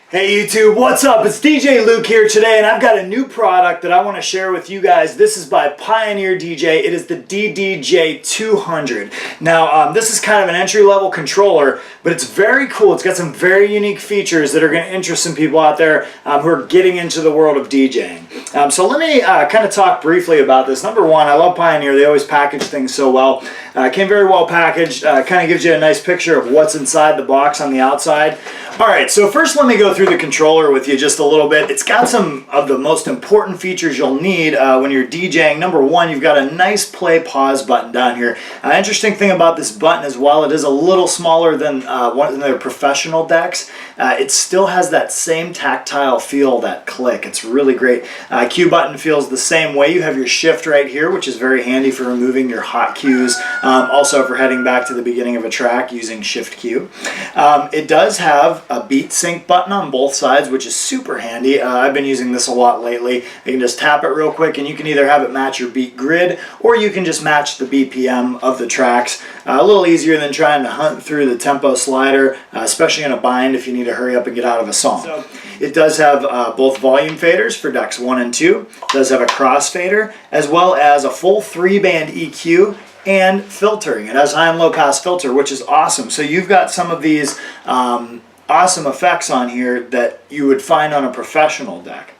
Hey YouTube, what's up? It's DJ Luke here today, and I've got a new product that I want to share with you guys. This is by Pioneer DJ. It is the DDJ-200. Now, this is kind of an entry-level controller, but it's very cool. It's got some very unique features that are going to interest some people out there who are getting into the world of DJing. So let me kind of talk briefly about this. Number one, I love Pioneer. They always package things so well. Came very well packaged. Kind of gives you a nice picture of what's inside the box on the outside. Alright, so first let me go through the controller with you just a little bit. It's got some of the most important features you'll need when you're DJing. Number one, you've got a nice play pause button down here. Interesting thing about this button is while it is a little smaller than one of their professional decks, it still has that same tactile feel, that click. It's really great. Cue button feels the same way. You have your shift right here, which is very handy for removing your hot cues. Also for heading back to the beginning of a track using shift cue. It does have a beat sync button on both sides, which is super handy. I've been using this a lot lately. You can just tap it real quick and you can either have it match your beat grid or you can just match the BPM of the tracks. A little easier than trying to hunt through the tempo slider, especially in a bind if you need to hurry up and get out of a song. So it does have both volume faders for decks 1 and 2. It does have a crossfader as well as a full 3-band EQ and filtering. It has high and low pass filter, which is awesome. So you've got some of these awesome effects on here that you would find on a professional deck.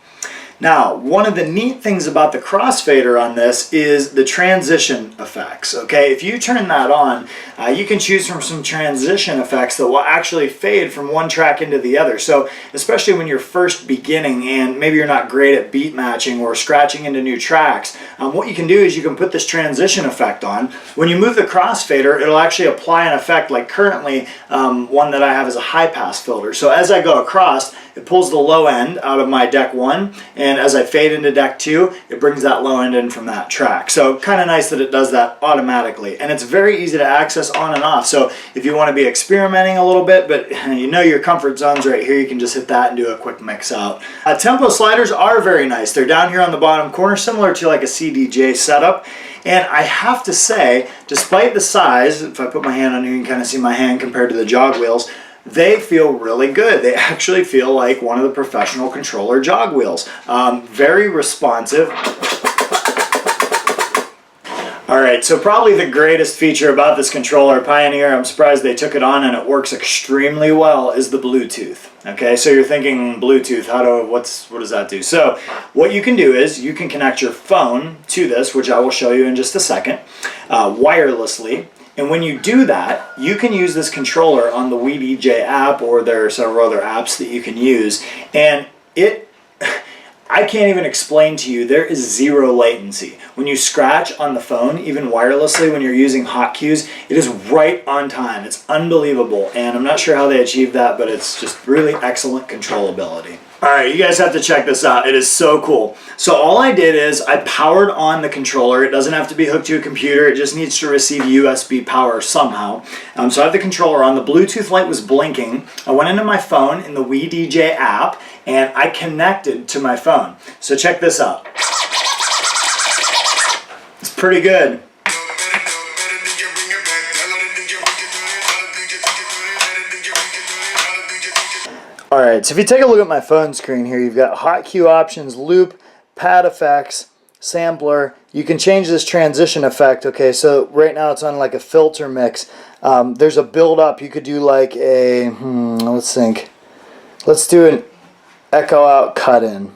Now, one of the neat things about the crossfader on this is the transition effects. Okay, if you turn that on, you can choose from some transition effects that will actually fade from one track into the other. So, especially when you're first beginning and maybe you're not great at beat matching or scratching into new tracks, what you can do is you can put this transition effect on. When you move the crossfader, it'll actually apply an effect like currently one that I have is a high pass filter. So as I go across, it pulls the low end out of my deck 1, and as I fade into deck 2, it brings that low end in from that track. So kind of nice that it does that automatically, and it's very easy to access on and off. So if you want to be experimenting a little bit, but you know your comfort zone's right here, you can just hit that and do a quick mix out. Tempo sliders are very nice. They're down here on the bottom corner, similar to like a CDJ setup. And I have to say, despite the size, if I put my hand on here, you can kind of see my hand compared to the jog wheels, they feel really good. They actually feel like one of the professional controller jog wheels. Very responsive. Alright, so probably the greatest feature about this controller, Pioneer, I'm surprised they took it on and it works extremely well, is the Bluetooth. Okay, so you're thinking Bluetooth, what does that do? So what you can do is you can connect your phone to this, which I will show you in just a second, wirelessly. And when you do that, you can use this controller on the WeDJ app, or there are several other apps that you can use. And I can't even explain to you, there is zero latency. When you scratch on the phone, even wirelessly, when you're using hot cues, it is right on time. It's unbelievable. And I'm not sure how they achieved that, but it's just really excellent controllability. Alright, you guys have to check this out. It is so cool. So all I did is I powered on the controller. It doesn't have to be hooked to a computer. It just needs to receive USB power somehow. So I have the controller on. The Bluetooth light was blinking. I went into my phone in the WeDJ app and I connected to my phone. So check this out. It's pretty good. Alright, so if you take a look at my phone screen here, you've got hot cue options, loop, pad effects, sampler. You can change this transition effect. Okay, so right now it's on like a filter mix. There's a build up. You could do like a, let's think. Let's do an echo out cut in.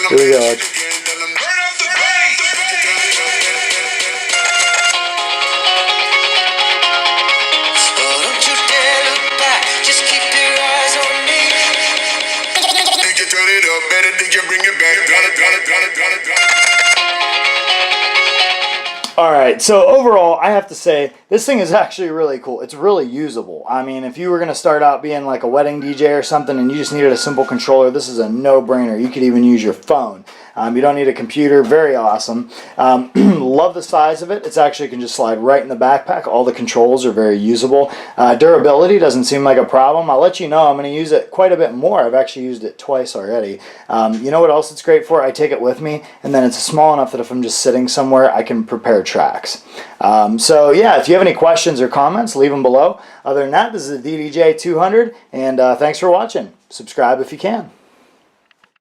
Here we go. Alright, so overall, I have to say, this thing is actually really cool. It's really usable. I mean, if you were going to start out being like a wedding DJ or something and you just needed a simple controller, this is a no-brainer. You could even use your phone. You don't need a computer. Very awesome. Love the size of it. It's actually can just slide right in the backpack. All the controls are very usable. Durability doesn't seem like a problem. I'll let you know I'm going to use it quite a bit more. I've actually used it twice already. You know what else it's great for? I take it with me, and then it's small enough that if I'm just sitting somewhere, I can prepare tracks. So yeah, if you have any questions or comments, leave them below. Other than that, this is the DDJ-200, and thanks for watching. Subscribe if you can.